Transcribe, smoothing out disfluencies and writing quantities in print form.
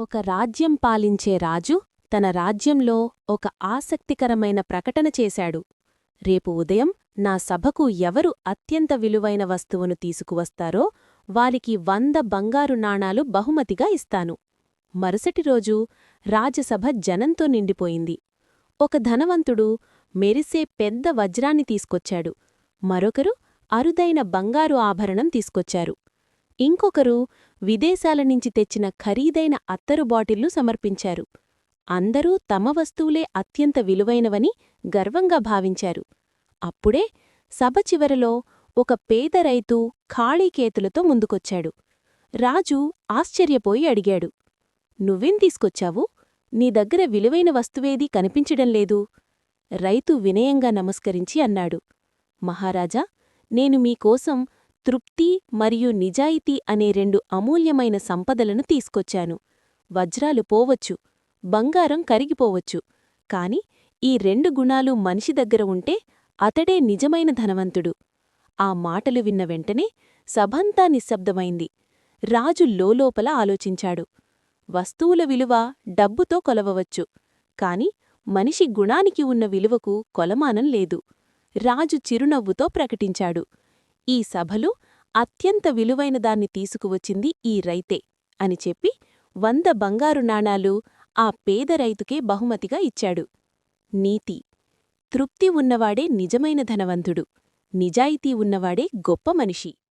ఒక రాజ్యం పాలించే రాజు తన రాజ్యంలో ఒక ఆసక్తికరమైన ప్రకటన చేశాడు. రేపు ఉదయం నా సభకు ఎవరు అత్యంత విలువైన వస్తువును తీసుకువస్తారో వారికి 100 బంగారు నాణాలు బహుమతిగా ఇస్తాను. మరుసటి రోజు రాజసభ జనంతో నిండిపోయింది. ఒక ధనవంతుడు మెరిసే పెద్ద వజ్రాన్ని తీసుకొచ్చాడు. మరొకరు అరుదైన బంగారు ఆభరణం తీసుకొచ్చారు. ఇంకొకరు విదేశాలనుంచి తెచ్చిన ఖరీదైన అత్తరు బాటిళ్లు సమర్పించారు. అందరూ తమ వస్తువులే అత్యంత విలువైనవని గర్వంగా భావించారు. అప్పుడే సభ చివరలో ఒక పేద రైతు ఖాళీ చేతులతో ముందుకొచ్చాడు. రాజు ఆశ్చర్యపోయి అడిగాడు, "నువ్వేం తీసుకొచ్చావు? నీ దగ్గర విలువైన వస్తువేదీ కనిపించడంలేదు." రైతు వినయంగా నమస్కరించి అన్నాడు, "మహారాజా, నేను మీకోసం తృప్తి మరియు నిజాయితీ అనే 2 అమూల్యమైన సంపదలను తీసుకొచ్చాను. వజ్రాలు పోవచ్చు, బంగారం కరిగిపోవచ్చు, కాని ఈ 2 గుణాలు మనిషి దగ్గర ఉంటే అతడే నిజమైన ధనవంతుడు." ఆ మాటలు విన్న వెంటనే సభంతా నిశ్శబ్దమైంది. రాజు లోలోపల ఆలోచించాడు. వస్తువుల విలువ డబ్బుతో కొలవవచ్చు, కాని మనిషి గుణానికి ఉన్న విలువకు కొలమానం లేదు. రాజు చిరునవ్వుతో ప్రకటించాడు, "ఈ సభలో అత్యంత విలువైన దాన్ని తీసుకువచ్చింది ఈ రైతే" అని చెప్పి 100 బంగారు నాణాలు ఆ పేద రైతుకే బహుమతిగా ఇచ్చాడు. నీతి: తృప్తి ఉన్నవాడే నిజమైన ధనవంతుడు, నిజాయితీ ఉన్నవాడే గొప్ప మనిషి.